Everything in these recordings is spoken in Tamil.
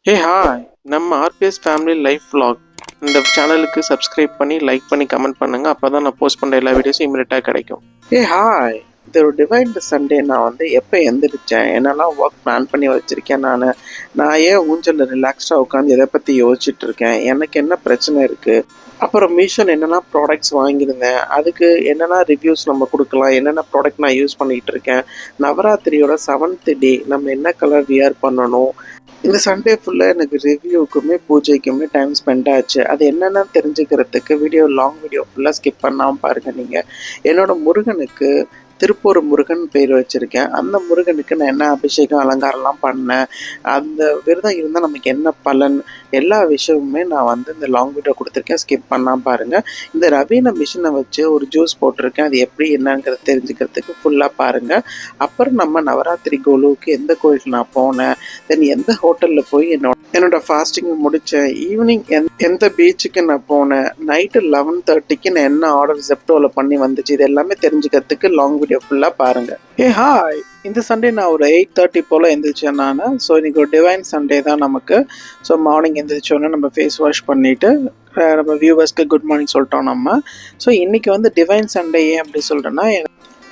ஹே ஹாய், நம்ம ஆர்பிஎஸ் ஃபேமிலி லைஃப் vlog இந்த சேனலுக்கு சப்ஸ்கிரைப் பண்ணி லைக் பண்ணி கமெண்ட் பண்ணுங்கள். அப்போ தான் நான் போஸ்ட் பண்ணுற எல்லா வீடியோஸும் இமீடியட்டாக கிடைக்கும். ஹே ஹாய், இது ஒரு டிவைன் சண்டே. நான் எப்போ எந்திரிச்சேன், என்னெல்லாம் ஒர்க் பிளான் பண்ணி வச்சுருக்கேன், நான் ஏன் ஊஞ்சலில் ரிலாக்ஸ்டாக உட்காந்து எதை பற்றி யோசிச்சுட்டு இருக்கேன், எனக்கு என்ன பிரச்சனை இருக்குது, அப்புறம் மீஷோவில் என்னென்ன ப்ராடக்ட்ஸ் வாங்கியிருந்தேன், அதுக்கு என்னென்ன ரிவ்யூஸ் நம்ம கொடுக்கலாம், என்னென்ன ப்ராடக்ட் நான் யூஸ் பண்ணிகிட்டு இருக்கேன், நவராத்திரியோட 7th டே நம்ம என்ன கலர் வியர் பண்ணணும். இந்த சண்டே ஃபுல்லாக எனக்கு ரிவ்யூக்குமே பூஜைக்குமே டைம் ஸ்பெண்ட் ஆச்சு. அது என்னென்னு தெரிஞ்சுக்கிறதுக்கு லாங் வீடியோ ஃபுல்லாக ஸ்கிப் பண்ணாமல் பாருங்கள். நீங்கள் என்னோடய முருகனுக்கு திருப்பூர் முருகன் பேர் வச்சுருக்கேன். அந்த முருகனுக்கு நான் என்ன அபிஷேகம் அலங்காரம்லாம் பண்ணேன், அந்த விரதம் இருந்தால் நமக்கு என்ன பலன், எல்லா விஷயமுமே நான் இந்த லாங் வீடியோ கொடுத்துருக்கேன். ஸ்கிப் பண்ணாமல் பாருங்கள். இந்த ரவீன மிஷினை வச்சு ஒரு ஜூஸ் போட்டிருக்கேன். அது எப்படி என்னங்கிறத தெரிஞ்சுக்கிறதுக்கு ஃபுல்லாக பாருங்கள். அப்புறம் நம்ம நவராத்திரி கோலுவுக்கு எந்த கோயிலுக்கு நான் போனேன், தென் எந்த ஹோட்டலில் போய் என்னோடய ஃபாஸ்டிங்கை முடித்தேன், ஈவினிங் எந்த பீச்சுக்கு நான் போனேன், நைட்டு 11:30க்கு நான் என்ன ஆர்டர் ஜெப்டோவில் பண்ணி வந்துச்சு, இது எல்லாமே தெரிஞ்சுக்கிறதுக்கு லாங் வீடியோ ஃபுல்லாக பாருங்கள். ஹாய், இந்த சண்டே நான் ஒரு 8:30 போல் எழுந்திரிச்சேன் நான். ஸோ இன்றைக்கி ஒரு டிவைன் சண்டே தான் நமக்கு. ஸோ மார்னிங் எழுந்திரிச்சோன்னே நம்ம ஃபேஸ் வாஷ் பண்ணிவிட்டு நம்ம வியூவர்ஸ்க்கு குட் மார்னிங் சொல்லிட்டோம் நம்ம. ஸோ இன்றைக்கி டிவைன் சண்டே ஏன் அப்படி சொல்கிறேன்னா,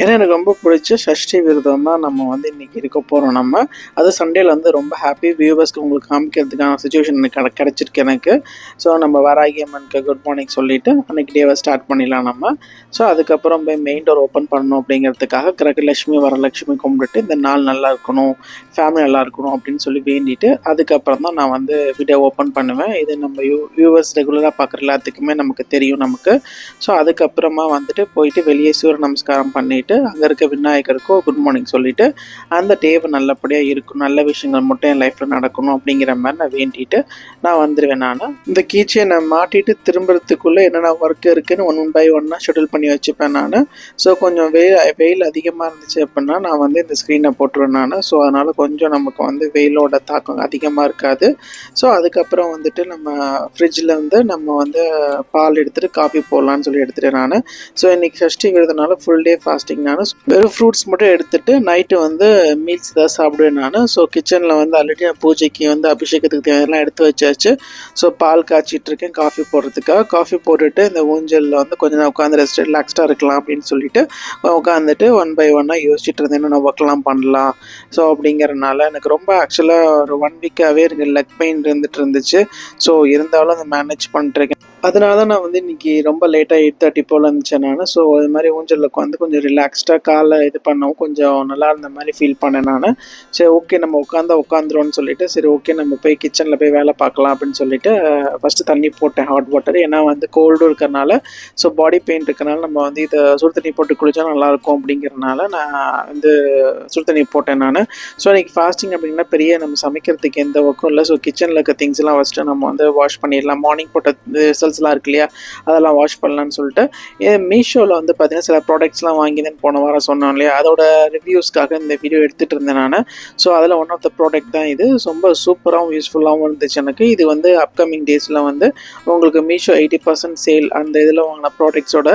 ஏன்னா எனக்கு ரொம்ப பிடிச்ச சஷ்டி விரதம் தான் நம்ம இன்றைக்கி இருக்க போகிறோம் நம்ம. அது சண்டேயில் ரொம்ப ஹாப்பி வியூவர்ஸ்க்கு உங்களுக்கு காமிக்கிறதுக்கான சுச்சுவேஷன் எனக்கு கிடச்சிருக்கு எனக்கு. ஸோ நம்ம வராகி அம்மனுக்கு குட் மார்னிங் சொல்லிவிட்டு அன்றைக்கி டேவை ஸ்டார்ட் பண்ணிடலாம் நம்ம. ஸோ அதுக்கப்புறம் போய் மெயின் டோர் ஓப்பன் பண்ணணும் அப்படிங்கிறதுக்காக கிரகலட்சுமி வரலட்சுமி கும்பிட்டுட்டு இந்த நாள் நல்லா இருக்கணும், ஃபேமிலி நல்லா இருக்கணும் அப்படின்னு சொல்லி வேண்டிட்டு அதுக்கப்புறம் தான் நான் வீடியோ ஓப்பன் பண்ணுவேன். இது நம்ம வியூவர்ஸ் ரெகுலராக பார்க்குற எல்லாத்துக்குமே நமக்கு தெரியும் நமக்கு. ஸோ அதுக்கப்புறமா போயிட்டு வெளியே சூரிய நமஸ்காரம் பண்ணிவிட்டு அங்கே இருக்க விநாயகருக்கும் குட் மார்னிங் சொல்லிவிட்டு அந்த டேவை நல்லபடியாக இருக்கும், நல்ல விஷயங்கள் மட்டும் என் லைஃப்பில் நடக்கணும் அப்படிங்கிற மாதிரி நான் வேண்டிட்டு நான் வந்துடுவேன். நான் இந்த கீச்சையை நான் மாட்டிட்டு திரும்புறதுக்குள்ளே என்னென்ன ஒர்க் இருக்குதுன்னு ஒன் பை ஒன்னாக ஷெடியூல் பண்ணி வச்சுப்பேன் நான். ஸோ கொஞ்சம் வெயில் அதிகமாக இருந்துச்சு அப்படின்னா நான் இந்த ஸ்க்ரீனை போட்டுருவேன் நான். ஸோ அதனால் கொஞ்சம் நமக்கு வெயிலோட தாக்கம் அதிகமாக இருக்காது. ஸோ அதுக்கப்புறம் நம்ம ஃப்ரிட்ஜில் நம்ம பால் எடுத்துகிட்டு காஃபி போடலான்னு சொல்லி எடுத்துகிட்டேன் நான். ஸோ இன்றைக்கி சஷ்டி விரதனால ஃபுல் டே ஃபாஸ்டிங் நான். வெறும் ஃப்ரூட்ஸ் மட்டும் எடுத்துகிட்டு நைட்டு மீல்ஸ் தான் சாப்பிடுவேன் நான். ஸோ கிச்சனில் ஆல்ரெடி நான் பூஜைக்கு அபிஷேகத்துக்கு தேவையெல்லாம் எடுத்து வச்சாச்சு. ஸோ பால் காய்ச்சிட்டு இருக்கேன் காஃபி போடுறதுக்காக. காஃபி போட்டுட்டு இந்த ஊஞ்சலில் கொஞ்சம் நான் உட்காந்து ரிலாக்ஸ்டாக இருக்கலாம் அப்படின்னு சொல்லிட்டு உட்காந்துட்டு ஒன் பை ஒன்னாக யோசிச்சுட்டு இருந்தேன் என்னென்ன ஒர்க்லாம் பண்ணலாம். ஸோ அப்படிங்கிறனால எனக்கு ரொம்ப ஆக்சுவலாக ஒரு 1 வீக்காகவே எனக்கு லெக் பெயின் இருந்துச்சு. ஸோ இருந்தாலும் அதை மேனேஜ் பண்ணிட்டுருக்கேன். அதனால தான் நான் இன்றைக்கி ரொம்ப லேட்டாக 8:30 போல் இருந்துச்சேன் நான். ஸோ இது மாதிரி ஊஞ்சலில் கொஞ்சம் ரிலாக்ஸ்டாக காலை இது பண்ணவும் கொஞ்சம் நல்லா இருந்த மாதிரி ஃபீல் பண்ணேன் நான். சரி ஓகே நம்ம உட்காந்துருவோன்னு சொல்லிட்டு சரி ஓகே நம்ம போய் கிச்சனில் போய் வேலை பார்க்கலாம் அப்படின்னு சொல்லிட்டு ஃபஸ்ட்டு தண்ணி போட்டேன், ஹாட் வாட்டர். ஏன்னா கோல்டும் இருக்கிறனால, ஸோ பாடி பெயின் இருக்கிறனால நம்ம இதை சுடு தண்ணி போட்டு குளித்தா நல்லாயிருக்கும் அப்படிங்கிறனால நான் சுடு தண்ணி போட்டேன் நான். ஸோ இன்றைக்கி ஃபாஸ்டிங் அப்படின்னா பெரிய நம்ம சமைக்கிறதுக்கு எந்த ஒர்க்கும் இல்லை. ஸோ கிச்சனில் இருக்க திங்ஸ்லாம் ஃபஸ்ட்டு நம்ம வாஷ் பண்ணிடலாம். மார்னிங் போட்ட ரிசல்ட்ஸ்லாம் இருக்கு இல்லையா, அதெல்லாம் வாஷ் பண்ணலான்னு சொல்லிட்டு மீஷோவில் பார்த்தீங்கன்னா சில ப்ராடக்ட்ஸ்லாம் வாங்கினேன்னு போன வாரம் சொன்னோம் இல்லையா, அதோட ரிவ்யூஸ்க்காக இந்த வீடியோ எடுத்துகிட்டு இருந்தேன் நான். ஸோ அதில் ஒன் ஆஃப் த ப்ராடக்ட் தான் இது. ரொம்ப சூப்பராகவும் யூஸ்ஃபுல்லாகவும் இருந்துச்சு எனக்கு. இது அப்கமிங் டேஸில் உங்களுக்கு மீஷோ 80% சேல் அந்த இதில் வாங்கின ப்ராடக்ட்ஸோட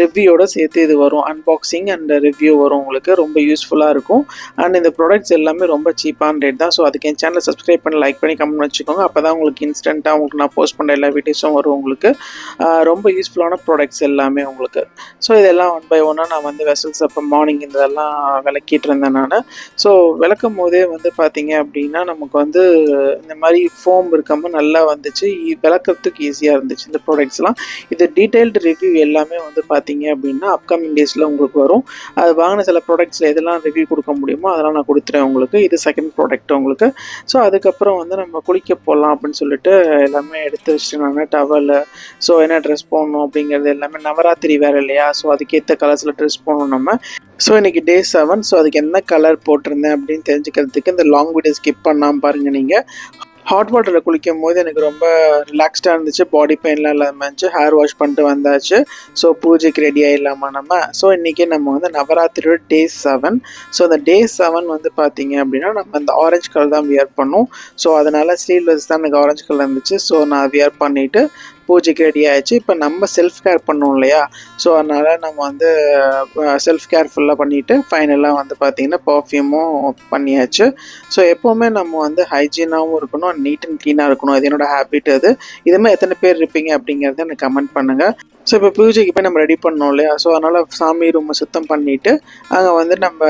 ரிவ்யூவோட சேர்த்து இது வரும். அன்பாக்சிங் அண்ட் ரிவ்யூ வரும். உங்களுக்கு ரொம்ப யூஸ்ஃபுல்லாக இருக்கும். அண்ட் இந்த ப்ராடக்ட்ஸ் எல்லாமே ரொம்ப சீப்பான ரேட் தான். ஸோ அதுக்கு என் சேனலை சப்ஸ்கிரைப் பண்ணி லைக் பண்ணி கமெண்ட் வச்சுக்கோங்க. அப்போ தான் உங்களுக்கு இன்ஸ்டண்ட்டாக உங்களுக்கு நான் போஸ்ட் பண்ணுற எல்லா வீடியோஸும் வரும். உங்களுக்கு ரொம்ப யூஸ்ஃபுல்லான ப்ராடக்ட்ஸ் எல்லாமே உங்களுக்கு. ஸோ இதெல்லாம் ஒன் பை ஒன்னாக நான் வெசல்ஸ் அப்போ மார்னிங் இதெல்லாம் விளக்கிட்டு இருந்தேன் நான். ஸோ விளக்கும் போதே பார்த்தீங்க அப்படின்னா நமக்கு இந்த மாதிரி ஃபோம் இருக்காமல் நல்லா வந்துச்சு, விளக்கிறதுக்கு ஈஸியாக இருந்துச்சு இந்த ப்ராடக்ட்ஸ்லாம். இது டீட்டெயில்டு ரிவ்யூ எல்லாமே பார்த்தீங்க அப்படின்னா அப்கமிங் டேஸில் உங்களுக்கு வரும். அது வாங்கின சில ப்ராடக்ட்ஸில் எதெல்லாம் ரிவ்யூ கொடுக்க முடியுமோ அதெல்லாம் நான் கொடுத்துறேன் உங்களுக்கு. இது செகண்ட் ப்ராடக்ட் உங்களுக்கு. ஸோ அதுக்கப்புறம் நம்ம குளிக்க போகலாம் அப்படின்னு சொல்லிட்டு எல்லாமே எடுத்து வச்சுட்டு நான் டவலு, ஸோ என்ன ட்ரெஸ் போடணும் அப்படிங்கிறது எல்லாமே நவராத்திரி வேறு இல்லையா, ஸோ அதுக்கேற்ற கலர்ஸில் ட்ரெஸ் போடணும் நம்ம. ஸோ இன்றைக்கி டே 7. ஸோ அதுக்கு என்ன கலர் போட்டிருந்தேன் அப்படின்னு தெரிஞ்சுக்கிறதுக்கு இந்த லாங் வீடியோ ஸ்கிப் பண்ணாமல் பாருங்கள் நீங்கள். ஹாட் வாட்டரில் குளிக்கும் போது எனக்கு ரொம்ப ரிலாக்ஸ்டாக இருந்துச்சு, பாடி பெயின்லாம் இல்லாமல் இருந்துச்சு. ஹேர் வாஷ் பண்ணிட்டு வந்தாச்சு. ஸோ பூஜைக்கு ரெடி ஆகிடலாமா நம்ம. ஸோ இன்றைக்கி நம்ம நவராத்திரியோட டே 7. ஸோ அந்த டே 7 பார்த்தீங்க அப்படின்னா நம்ம அந்த ஆரஞ்சு கலர் தான் வியர் பண்ணோம். ஸோ அதனால் ஸ்லீவ்லெஸ் தான் எனக்கு ஆரஞ்சு கலர் இருந்துச்சு. ஸோ நான் வியர் பண்ணிவிட்டு பூஜைக்கு ரெடி ஆயிடுச்சு. இப்போ நம்ம செல்ஃப் கேர் பண்ணோம் இல்லையா, ஸோ அதனால் நம்ம வந்து செல்ஃப் கேர் ஃபுல்லாக பண்ணிவிட்டு ஃபைனலாக வந்து பார்த்திங்கன்னா பர்ஃப்யூமும் பண்ணியாச்சு. ஸோ எப்போவுமே நம்ம வந்து ஹைஜீனாகவும் இருக்கணும், நீட் அண்ட் க்ளீனாக இருக்கணும். அது என்னோடய ஹேபிட். அது இதுமாதிரி எத்தனை பேர் இருப்பீங்க அப்படிங்கிறத எனக்கு கமெண்ட் பண்ணுங்கள். ஸோ இப்போ பூஜைக்கு போய் நம்ம ரெடி பண்ணோம் இல்லையா, ஸோ அதனால் சாமி ரூமை சுத்தம் பண்ணிவிட்டு அங்கே வந்து நம்ம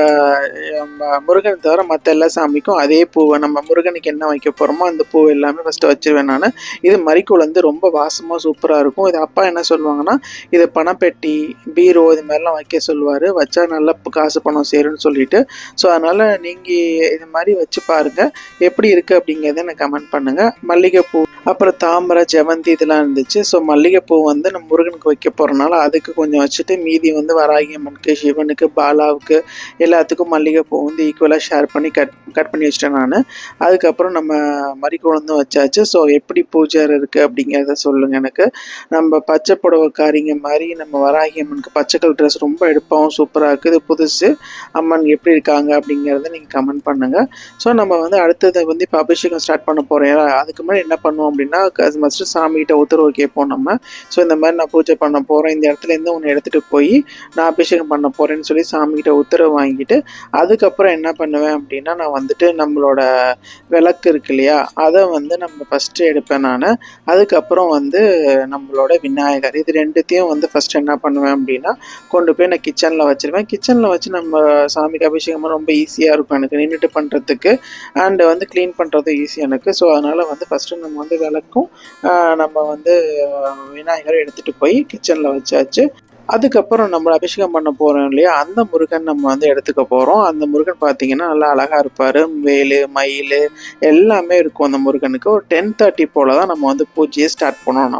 முருகனை தவிர மற்ற எல்லா சாமிக்கும் அதே பூவை நம்ம முருகனுக்கு என்ன வைக்க போகிறோமோ அந்த பூ எல்லாமே ஃபஸ்ட்டு வச்சுருவேன் நான். இது மரிக்கோல் வந்து ரொம்ப வாசமாக சூப்பராக இருக்கும். இது அப்பா என்ன சொல்லுவாங்கன்னா, இது பணப்பெட்டி, பீரோ இது மாதிரிலாம் வைக்க சொல்லுவார். வச்சா நல்லா காசு பணம் சேரும்னு சொல்லிட்டு. ஸோ அதனால் நீங்கள் இது மாதிரி வச்சு பாருங்கள், எப்படி இருக்குது அப்படிங்கிறத எனக்கு கமெண்ட் பண்ணுங்கள். மல்லிகைப்பூ, அப்புறம் தாமரை, ஜெவந்தி இதெல்லாம் இருந்துச்சு. ஸோ மல்லிகைப்பூ வந்து நம்ம முருகனுக்கு வைக்க போகிறனால அதுக்கு கொஞ்சம் வச்சுட்டு மீதி வந்து வராகி அம்மனுக்கு, சிவனுக்கு, பாலாவுக்கு எல்லாத்துக்கும் மல்லிகைப்பூ வந்து ஈக்குவலாக ஷேர் பண்ணி கட் பண்ணி வச்சிட்டேன் நான். அதுக்கப்புறம் நம்ம மரிக்கொழுந்தும் வச்சாச்சு. ஸோ எப்படி பூஜை இருக்குது அப்படிங்கிறத சொல்லுங்கள் எனக்கு. நம்ம பச்சை புடவைக்காரிங்க மாதிரி நம்ம வராகி அம்மனுக்கு பச்சை கலர் ட்ரெஸ் ரொம்ப எடுப்பாகவும் சூப்பராக இருக்குது. புதுசு அம்மன் எப்படி இருக்காங்க அப்படிங்கிறத நீங்கள் கமெண்ட் பண்ணுங்கள். ஸோ நம்ம வந்து அடுத்தது வந்து இப்போ அபிஷேகம் ஸ்டார்ட் பண்ண போகிறோம். அதுக்கு முன்னாடி என்ன பண்ணுவோம் அப்படின்னா, ஃபஸ்ட்டு சாமிகிட்ட உத்தரவு கேட்போம் நம்ம. ஸோ இந்த மாதிரி நான் பூஜை பண்ண போகிறேன், இந்த இடத்துலேருந்து ஒன்று எடுத்துகிட்டு போய் நான் அபிஷேகம் பண்ண போகிறேன்னு சொல்லி சாமிகிட்ட உத்தரவு வாங்கிட்டு அதுக்கப்புறம் என்ன பண்ணுவேன் அப்படின்னா, நான் வந்துட்டு நம்மளோட விளக்கு இருக்கு இல்லையா, அதை வந்து நம்ம ஃபஸ்ட்டு எடுப்பேன் நான். அதுக்கப்புறம் வந்து நம்மளோட விநாயகர், இது ரெண்டுத்தையும் வந்து ஃபஸ்ட்டு என்ன பண்ணுவேன் அப்படின்னா கொண்டு போய் நான் கிச்சனில் வச்சுருவேன். கிச்சனில் வச்சு நம்ம சாமிக்கு அபிஷேகம் ரொம்ப ஈஸியாக இருக்கும் எனக்கு நின்றுட்டு பண்ணுறதுக்கு, அண்டு வந்து க்ளீன் பண்ணுறதும் ஈஸி எனக்கு. ஸோ அதனால் வந்து ஃபஸ்ட்டு நம்ம வந்து விளக்கும் நம்ம வந்து விநாயகரை எடுத்துகிட்டு போய் கிச்சனில் வச்சாச்சு. அதுக்கப்புறம் நம்ம அபிஷேகம் பண்ண போகிறோம் இல்லையா, அந்த முருகன் நம்ம வந்து எடுத்துக்க போகிறோம். அந்த முருகன் பார்த்திங்கன்னா நல்லா அழகாக இருப்பார். வேலு, மயில் எல்லாமே இருக்கும் அந்த முருகனுக்கு. ஒரு 10:30 போல் தான் நம்ம வந்து பூஜையை ஸ்டார்ட் பண்ணோம்.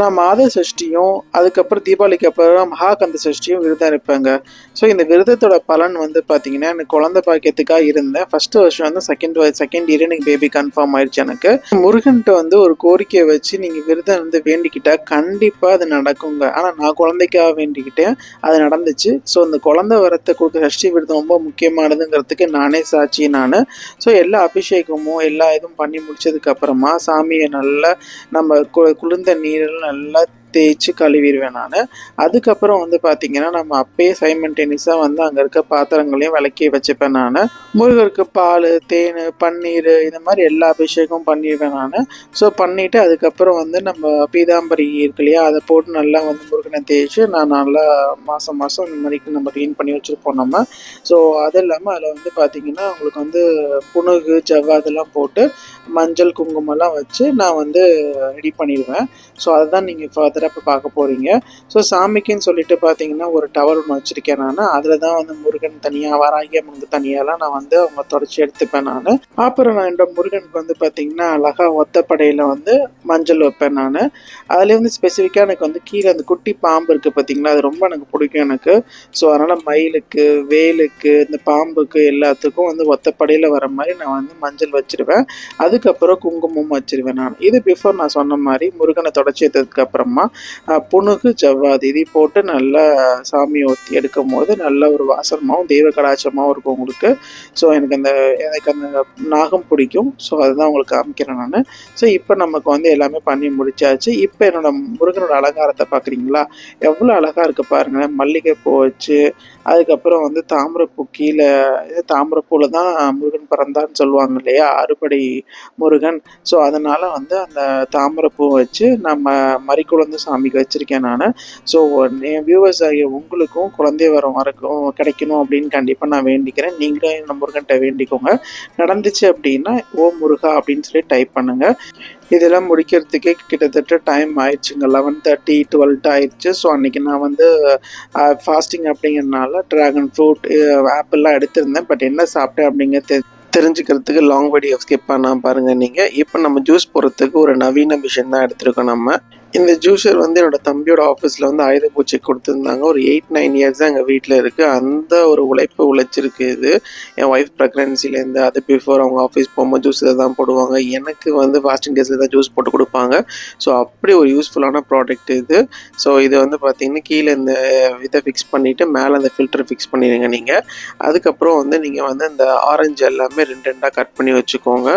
நான் மாத சஷ்டியும் அதுக்கப்புறம் தீபாவளிக்கு அப்புறம் மகாகந்த சஷ்டியும் விரதம் இருப்பேங்க. ஸோ இந்த விரதத்தோட பலன் வந்து பார்த்திங்கன்னா, எனக்கு குழந்தை பாக்கியத்துக்காக இருந்தேன். ஃபஸ்ட்டு வருஷம் வந்து செகண்ட் இயர் எனக்கு பேபி கன்ஃபார்ம் ஆயிடுச்சு எனக்கு. முருகன்கிட்ட வந்து ஒரு கோரிக்கையை வச்சு நீங்கள் விரதம் வந்து வேண்டிக்கிட்டால் கண்டிப்பாக அது நடக்குங்க. ஆனால் நான் குழந்தைக்காக வேண்டிக்கிட்டேன், அது நடந்துச்சு. ஸோ இந்த குழந்தை வரத்தை கொடுக்க சஷ்டி விரதம் ரொம்ப முக்கியமானதுங்கிறதுக்கு நானே சாட்சி நான். ஸோ எல்லா அபிஷேகமும் எல்லா இதுவும் பண்ணி முடிச்சதுக்கு அப்புறமா சாமியை நல்லா நம்ம குளிர்ந்த நீரில் நல்லா தேய்ச்சி கழுவிடுவேன் நான். அதுக்கப்புறம் வந்து பார்த்திங்கன்னா, நம்ம அப்பயே சைமல்டேனியஸாக வந்து அங்கே இருக்க பாத்திரங்களையும் விளக்கி வச்சுப்பேன் நான். முருகருக்கு பால், தேன், பன்னீர் இந்த மாதிரி எல்லா அபிஷேகமும் பண்ணிடுவேன் நான். ஸோ பண்ணிவிட்டு அதுக்கப்புறம் வந்து நம்ம பீதாம்பரி இருக்கு இல்லையா, அதை போட்டு நல்லா வந்து முருகனை தேய்ச்சி நான் நல்லா மாதம் இந்த மாதிரிக்கு நம்ம க்ளீன் பண்ணி வச்சுருப்போம் நம்ம. ஸோ அது இல்லாமல் அதில் வந்து பார்த்திங்கன்னா உங்களுக்கு வந்து புனுகு, ஜவ்வாதெல்லாம் போட்டு மஞ்சள், குங்குமம்லாம் வச்சு நான் வந்து ரெடி பண்ணிடுவேன். ஸோ அதுதான் நீங்கள் ஃபர்தராக இப்போ பார்க்க போகிறீங்க. ஸோ சாமிக்குன்னு சொல்லிட்டு பார்த்தீங்கன்னா ஒரு டவல் ஒன்று வச்சுருக்கேன் நான். அதில் தான் வந்து முருகன் தனியாக, வராகி அம்மனுக்கு தனியாலாம் நான் வந்து அவங்க தொடச்சி எடுத்துப்பேன் நான். அப்புறம் நான் என்னோட முருகனுக்கு வந்து பார்த்திங்கன்னா அழகாக ஒத்தப்படையில் வந்து மஞ்சள் வைப்பேன் நான். அதுலேயே வந்து ஸ்பெசிஃபிக்காக எனக்கு வந்து கீழே அந்த குட்டி பாம்பு இருக்குது பார்த்திங்களா, அது ரொம்ப எனக்கு பிடிக்கும் எனக்கு. ஸோ அதனால் மயிலுக்கு, வேலுக்கு, இந்த பாம்புக்கு எல்லாத்துக்கும் வந்து ஒத்தப்படையில் வர மாதிரி நான் வந்து மஞ்சள் வச்சுருவேன். அதுக்கப்புறம் குங்குமம் வச்சுருவேன் நான். இது பிஃபோர் நான் சொன்ன மாதிரி முருகனை தொடச்சி எடுத்ததுக்கு அப்புறமா புனுகு, ஜவ்வாது இதை போட்டு நல்லா சாமியை ஒத்தி எடுக்கும் போது நல்ல ஒரு வாசனமாகவும் தெய்வ கடாட்சமாகவும் இருக்கும் உங்களுக்கு. ஸோ எனக்கு அந்த நாகம் பிடிக்கும். ஸோ அதுதான் உங்களுக்கு காமிக்கிறேன் நான். ஸோ இப்போ நமக்கு வந்து எல்லாமே பண்ணி முடிச்சாச்சு. இப்போ என்னோட முருகனோட அலங்காரத்தை பார்க்குறீங்களா, எவ்வளோ அழகாக இருக்குது பாருங்களேன். மல்லிகைப்பூ வச்சு அதுக்கப்புறம் வந்து தாமரைப்பூ, கீழே தாமரைப்பூவில் தான் முருகன் பிறந்தான்னு சொல்லுவாங்க இல்லையா, அறுபடை முருகன். ஸோ அதனால் வந்து அந்த தாமரைப்பூ வச்சு நம்ம மரிக்குழந்து சாமிக்கு வச்சுருக்கேன் நான். ஸோ என் வியூவர்ஸ் ஆகிய உங்களுக்கும் குழந்தை வரம் கிடைக்கணும் அப்படின்னு கண்டிப்பாக நான் வேண்டிக்கிறேன். நீங்களும் என்ன முருகன்கிட்ட வேண்டிக்கோங்க. நடந்துச்சு அப்படின்னா ஓம் முருகா அப்படின்னு சொல்லி டைப் பண்ணுங்கள். இதெல்லாம் முடிக்கிறதுக்கே கிட்டத்தட்ட டைம் ஆயிடுச்சுங்க. 11:30, 12 ஆயிடுச்சு. ஸோ அன்றைக்கி நான் வந்து ஃபாஸ்டிங் அப்படிங்கிறதுனால ட்ராகன் ஃப்ரூட், ஆப்பிள்லாம் எடுத்திருந்தேன். பட் என்ன சாப்பிட்டேன் அப்படிங்கிறது தெரிஞ்சுக்கிறதுக்கு லாங் வீடியோ ஸ்கிப் பண்ணாமல் பாருங்கள் நீங்கள். இப்போ நம்ம ஜூஸ் போடுறதுக்கு ஒரு நவீன மிஷின் தான் எடுத்துருக்கோம் நம்ம. இந்த ஜூஸர் வந்து என்னோடய தம்பியோட ஆஃபீஸில் வந்து ஆயுத பூஜைக்கு கொடுத்துருந்தாங்க. ஒரு 8-9 இயர்ஸ் தான் எங்கள் வீட்டில் இருக்குது. அந்த ஒரு உழைப்பு உழைச்சிருக்கு இது. என் ஒய்ஃப் ப்ரெக்னன்சிலேருந்து, அது பிஃபோர் அவங்க ஆஃபீஸ் போகும்போது ஜூஸ் இதை தான் போடுவாங்க. எனக்கு வந்து ஃபாஸ்டிங் டேஸில் தான் ஜூஸ் போட்டு கொடுப்பாங்க. ஸோ அப்படி ஒரு யூஸ்ஃபுல்லான ப்ராடக்ட் இது. ஸோ இது வந்து பார்த்திங்கன்னா கீழே இந்த இதை ஃபிக்ஸ் பண்ணிவிட்டு மேலே அந்த ஃபில்டரை ஃபிக்ஸ் பண்ணிடுங்க நீங்கள். அதுக்கப்புறம் வந்து நீங்கள் வந்து இந்த ஆரஞ்சு எல்லாமே 2 கட் பண்ணி வச்சுக்கோங்க.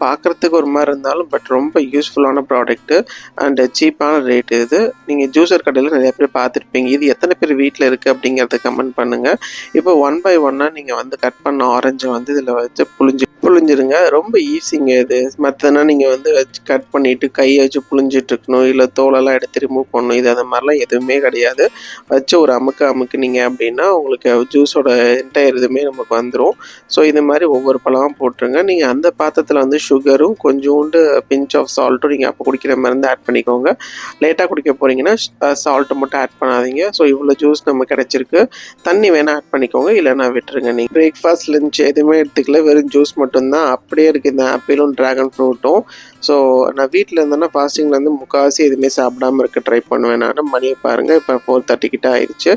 பார்க்குறதுக்கு ஒரு மாதிரி இருந்தாலும் பட் ரொம்ப யூஸ்ஃபுல்லான ப்ராடக்ட்டு. அண்ட் சீப்பான ரேட் இது. நீங்கள் ஜூஸர் கடையில் நிறைய பேர் பார்த்துருப்பீங்க. இது எத்தனை பேர் வீட்டில் இருக்குது அப்படிங்கிறத கமெண்ட் பண்ணுங்கள். இப்போ 1 பை 1 நீங்கள் வந்து கட் பண்ண ஆரஞ்சை வந்து இதில் வச்சு புழிஞ்சிருங்க. ரொம்ப ஈஸிங்க இது. மற்றனா நீங்கள் வந்து வச்சு கட் பண்ணிவிட்டு கையை வச்சு புழிஞ்சிட்டு இருக்கணும், இல்லை தோலெல்லாம் எடுத்து ரிமூவ் பண்ணணும். இது அந்த மாதிரிலாம் எதுவுமே கிடையாது. வச்சு ஒரு அமுக்குனீங்க அப்படின்னா உங்களுக்கு ஜூஸோட என்டையர் இதுவுமே நமக்கு வந்துடும். ஸோ இது மாதிரி ஒவ்வொரு பழமாக போட்டுருங்க. நீங்கள் அந்த பாத்திரத்தில் வந்து சுகரும் கொஞ்சோண்டு பிஞ்ச் ஆஃப் சால்ட்டும் நீங்கள் அப்போ குடிக்கிற மாதிரி இருந்து ஆட் பண்ணிக்கோங்க. லேட்டாக குடிக்க போகிறீங்கன்னா சால்ட்டை மட்டும் ஆட் பண்ணாதீங்க. ஸோ இவ்வளோ ஜூஸ் நம்ம கிடச்சிருக்கு. தண்ணி வேணால் ஆட் பண்ணிக்கோங்க, இல்லைனா விட்டுருங்க. நீங்கள் பிரேக்ஃபாஸ்ட் லஞ்ச் எதுவுமே எடுத்துக்கல, வெறும் ஜூஸ் மட்டும்தான். அப்படியே இருக்குது இந்த ஆப்பிளும் ட்ராகன் ஃப்ரூட்டும். ஸோ நான் வீட்டில் இருந்தேன்னா ஃபாஸ்டிங்லேருந்து முக்கால்வாசி எதுவுமே சாப்பிடாமல் இருக்க ட்ரை பண்ணுவேன் நான். மணியை பாருங்கள், இப்போ 4:30 கிட்ட ஆயிடுச்சு.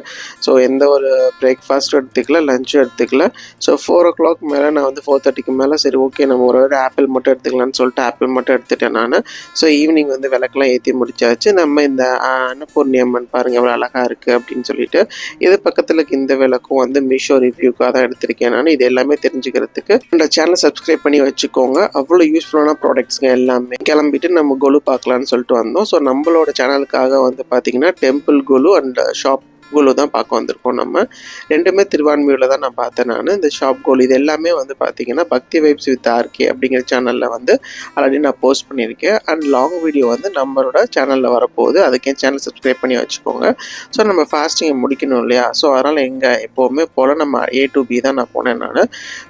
ஸோ எந்த ஒரு பிரேக்ஃபாஸ்ட்டும் எடுத்துக்கல, லஞ்சும் எடுத்துக்கல. ஸோ 4 o'clock மேலே நான் வந்து 4:30க்கு மேலே சரி ஓகே நம்ம ஒரு ஆப்பிள் மட்டும் எடுத்துக்கலான்னு சொல்லிட்டு ஆப்பிள் மட்டும் எடுத்துட்டேன் நான். ஸோ ஈவினிங் வந்து விளக்கெல்லாம் ஏற்றி முடிச்சாச்சு. நம்ம இந்த அன்னபூர்ணி அம்மன் பாருங்கள் எவ்வளோ அழகாக இருக்குது அப்படின்னு சொல்லிட்டு, இது பக்கத்தில் இந்த விளக்கும் வந்து மீஷோ ரிவ்யூக்காக தான் எடுத்திருக்கேன் நான். இது எல்லாமே தெரிஞ்சுக்கிறதுக்கு இந்த சேனலை சப்ஸ்கிரைப் பண்ணி வச்சுக்கோங்க. அவ்வளோ யூஸ்ஃபுல்லான ப்ராடக்ட்ஸ்ங்க எல்லாமே. கிளம்பிட்டு நம்ம கொலு பார்க்கலான்னு சொல்லிட்டு வந்தோம். ஸோ நம்மளோட சேனலுக்காக வந்து பார்த்தீங்கன்னா டெம்பிள் கொலு அண்ட் ஷாப் கோலு தான் பார்க்க வந்திருக்கோம். நம்ம ரெண்டுமே திருவான்மையூரில் தான் நான் பார்த்தேன் நான். இந்த ஷாப் கோலு இது எல்லாமே வந்து பார்த்தீங்கன்னா பக்தி வைப்ஸ் வித் ஆர்கே அப்படிங்கிற சேனலில் வந்து ஆல்ரெடி நான் போஸ்ட் பண்ணியிருக்கேன். அண்ட் லாங் வீடியோ வந்து நம்மளோட சேனலில் வரப்போகுது. அதுக்கே சேனல் சப்ஸ்கிரைப் பண்ணி வச்சுக்கோங்க. ஸோ நம்ம ஃபாஸ்டிங்கை முடிக்கணும் இல்லையா? ஸோ அதனால் எங்கே எப்போவுமே போல் நம்ம A to B தான் நான் போனேன் நான்.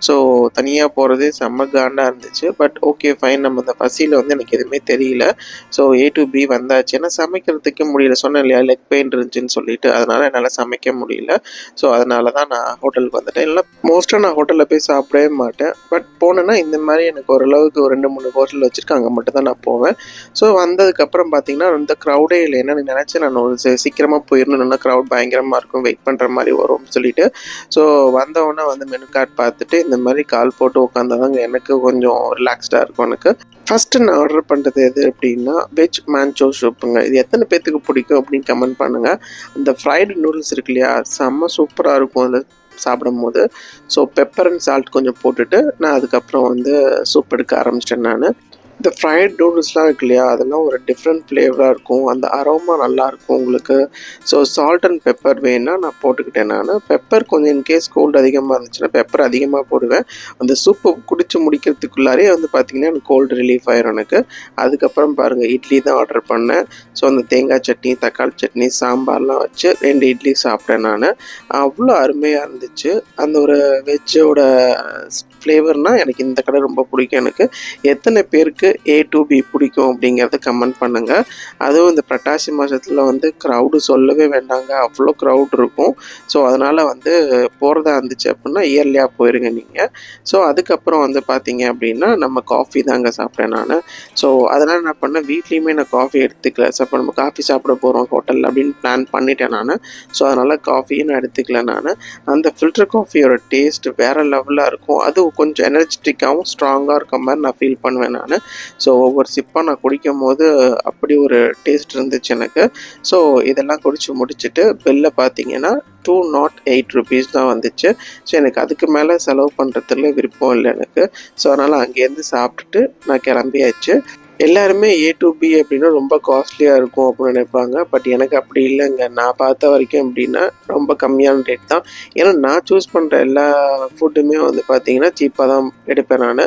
ஸோ தனியாக போகிறது செம்ம காண்டாக இருந்துச்சு. பட் ஓகே ஃபைன், நம்ம இந்த பசியில் வந்து எனக்கு எதுவுமே தெரியல. ஸோ A to B வந்தாச்சு. ஏன்னா சமைக்கிறதுக்கு முடியல, சொன்னேன் இல்லையா லெக் பெயின் இருந்துச்சுன்னு சொல்லிட்டு. அதனால் என்னால் சமைக்க முடியல. ஸோ அதனால தான் நான் ஹோட்டலுக்கு வந்துட்டேன். இல்லை மோஸ்ட்டாக நான் ஹோட்டலில் போய் சாப்பிடவே மாட்டேன். பட் போனேன்னா இந்த மாதிரி எனக்கு ஓரளவுக்கு ஒரு 2-3 ஹோட்டல் வச்சுருக்கேன், அங்கே மட்டும் தான் நான் போவேன். ஸோ வந்ததுக்கப்புறம் பார்த்தீங்கன்னா இந்த க்ரௌடே இல்லை. என்ன நினச்சேன் நான் ஒரு சீக்கிரமாக போயிடணும்னா க்ரௌட் பயங்கரமாக இருக்கும், வெயிட் பண்ணுற மாதிரி வரும்னு சொல்லிட்டு. ஸோ வந்தவொடனே வந்து மெனு கார்டு பார்த்துட்டு இந்த மாதிரி கால் போட்டு உட்காந்தாதாங்க எனக்கு கொஞ்சம் ரிலாக்ஸ்டாக இருக்கும். எனக்கு ஃபஸ்ட்டு நான் ஆர்டர் பண்ணுறது எது அப்படின்னா வெஜ் மேன்ச்சோ சூப்புங்க. இது எத்தனை பேர்த்துக்கு பிடிக்கும் அப்படின்னு கமெண்ட் பண்ணுங்கள். அந்த ஃப்ரைடு நூடுல்ஸ் இருக்கு இல்லையா, செம்ம சூப்பராக இருக்கும் அதில் சாப்பிடும் போது. ஸோ பெப்பர் அண்ட் சால்ட் கொஞ்சம் போட்டுட்டு நான் அதுக்கப்புறம் வந்து சூப் எடுக்க ஆரம்பிச்சிட்டேன் நான். இந்த ஃப்ரைட் நூடுல்ஸ்லாம் இருக்கு இல்லையா, அதெல்லாம் ஒரு டிஃப்ரெண்ட் ஃப்ளேவராக இருக்கும். அந்த அரோமா நல்லாயிருக்கும் உங்களுக்கு. ஸோ சால்ட் அண்ட் பெப்பர் வேணுன்னா நான் போட்டுக்கிட்டேன் நான். பெப்பர் கொஞ்சம் இன்கேஸ் கோல்டு அதிகமாக இருந்துச்சுன்னா பெப்பர் அதிகமாக போடுவேன். அந்த சூப்பை குடிச்சு முடிக்கிறதுக்குள்ளாரே வந்து பார்த்திங்கன்னா எனக்கு கோல்டு ரிலீஃப் ஆயிரும் எனக்கு. அதுக்கப்புறம் பாருங்கள் இட்லி தான் ஆர்டர் பண்ணேன். ஸோ அந்த தேங்காய் சட்னி, தக்காளி சட்னி, சாம்பார்லாம் வச்சு 2 இட்லி சாப்பிட்டேன் நான். அவ்வளோ அருமையாக இருந்துச்சு. அந்த ஒரு வெஜ்ஜோட ஃப்ளேவர்னால் எனக்கு இந்த கடை ரொம்ப பிடிக்கும். எனக்கு எத்தனை பேருக்கு A to B பிடிக்கும் அப்படிங்கிறத கமெண்ட் பண்ணுங்கள். அதுவும் இந்த புரட்டாசி மாதத்தில் வந்து க்ரௌடு சொல்லவே வேண்டாங்க, அவ்வளோ க்ரௌட் இருக்கும். ஸோ அதனால் வந்து போகிறதா இருந்துச்சு அப்படின்னா இயர்லியாக போயிருங்க நீங்கள். ஸோ அதுக்கப்புறம் வந்து பார்த்தீங்க அப்படின்னா நம்ம காஃபி தாங்க சாப்பிட்டேன் நான். ஸோ அதனால் என்ன பண்ணேன், வீட்லேயுமே நான் காஃபி எடுத்துக்கல. ஸோ அப்போ நம்ம காஃபி சாப்பிட போகிறோம் ஹோட்டலில் அப்படின்னு பிளான் பண்ணிட்டேன் நான். ஸோ அதனால் காஃபியும் நான் எடுத்துக்கல நான். அந்த ஃபில்டர் காஃபியோட டேஸ்ட் வேறு லெவலாக இருக்கும். அது கொஞ்சம் எனர்ஜெட்டிக்காகவும் ஸ்ட்ராங்காக இருக்க மாதிரி நான் ஃபீல் பண்ணுவேன் நான். ஸோ ஒவ்வொரு சிப்பாக நான் குடிக்கும் போது அப்படி ஒரு டேஸ்ட் இருந்துச்சு எனக்கு. ஸோ இதெல்லாம் குடிச்சு முடிச்சுட்டு பில்லை பார்த்தீங்கன்னா 208 rupees தான் வந்துச்சு. ஸோ எனக்கு அதுக்கு மேலே செலவு பண்ணுறதுல விருப்பம் இல்லை எனக்கு. ஸோ அதனால் அங்கேருந்து சாப்பிட்டுட்டு நான் கிளம்பியாச்சு. எல்லாருமே A to B அப்படின்னா ரொம்ப காஸ்ட்லியாக இருக்கும் அப்படின்னு நினைப்பாங்க. பட் எனக்கு அப்படி இல்லைங்க. நான் பார்த்த வரைக்கும் எப்படின்னா ரொம்ப கம்மியான ரேட் தான். ஏன்னா நான் சூஸ் பண்ணுற எல்லா ஃபுட்டுமே வந்து பார்த்திங்கன்னா சீப்பாக தான் எடுப்பேன் நான்.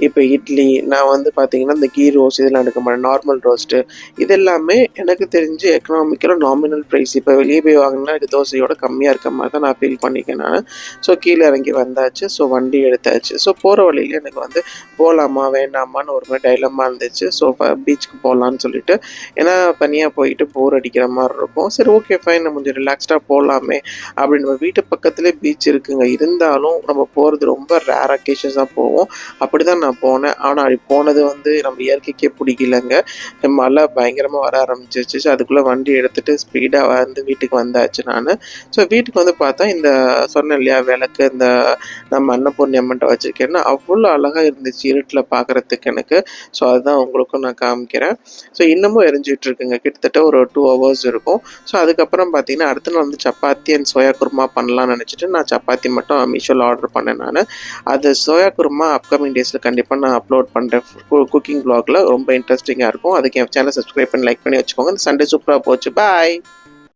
இப்போ இட்லி நான் வந்து பார்த்திங்கன்னா இந்த கீ ரோஸ்ட் இதெல்லாம் எடுக்க மாட்டேன். நார்மல் ரோஸ்ட்டு இது எல்லாமே எனக்கு தெரிஞ்சு எக்கனாமிக்கலாக நாமினல் ப்ரைஸ். இப்போ வெளியே போய் வாங்கினா எனக்கு தோசையோட கம்மியாக இருக்க மாதிரி தான் நான் ஃபீல் பண்ணிக்கேன் நான். ஸோ கீழே இறங்கி வந்தாச்சு. ஸோ வண்டி எடுத்தாச்சு. ஸோ போகிற வழியில் எனக்கு வந்து போகலாமா வேண்டாமான்னு ஒரு மாதிரி டைலமா இருந்துச்சு. ஸோ பீச்சுக்கு போகலான்னு சொல்லிட்டு, ஏன்னா தனியாக போயிட்டு போர் அடிக்கிற மாதிரி இருக்கும். சரி ஓகே ஃபைன், நம்ம கொஞ்சம் ரிலாக்ஸ்டாக போகலாமே அப்படின்னு. நம்ம வீட்டு பக்கத்துலேயே பீச் இருக்குங்க. இருந்தாலும் நம்ம போகிறது ரொம்ப ரேர் அக்கேஷன்ஸாக போவோம். அப்படி தான் நான் போனேன். ஆனால் அப்படி போனது வந்து நம்ம இயற்கைக்கே பிடிக்கலங்க. மழை பயங்கரமாக வர ஆரம்பிச்சிருச்சு. அதுக்குள்ளே வண்டி எடுத்துகிட்டு ஸ்பீடாக வந்து வீட்டுக்கு வந்தாச்சு நான். ஸோ வீட்டுக்கு வந்து பார்த்தா இந்த சொன்னேன் இல்லையா விளக்கு, இந்த நம்ம அன்னபூர்ணி அம்மன்ட்ட வச்சுருக்கேன்னா அவ்வளோ அழகாக இருந்துச்சு இருட்டில் பார்க்குறதுக்கு எனக்கு. ஸோ அதுதான் உங்களுக்கு மட்டும் நான் காமிக்கிறேன். ஸோ இன்னமும் எரிஞ்சிட்டு இருக்குங்க, கிட்டத்தட்ட ஒரு 2 hours இருக்கும். ஸோ அதுக்கப்புறம் பார்த்தீங்கன்னா அடுத்த நாள் வந்து சப்பாத்தி அண்ட் சோயா குருமா பண்ணலாம்னு நினச்சிட்டு நான் சப்பாத்தி மட்டும் மீஷோவில் ஆர்டர் பண்ணேன் நான். அது சோயா குருமா அப்கமிங் டேஸில் கண்டிப்பாக நான் அப்லோட் பண்ணுறேன் குக்கிங் வ்ளாகில். ரொம்ப இன்ட்ரெஸ்டிங்காக இருக்கும். அதுக்கு என் சேனல் சப்ஸ்கிரைப் பண்ணி லைக் பண்ணி வச்சுக்கோங்க. இந்த சண்டே சூப்பராக போச்சு. பாய்.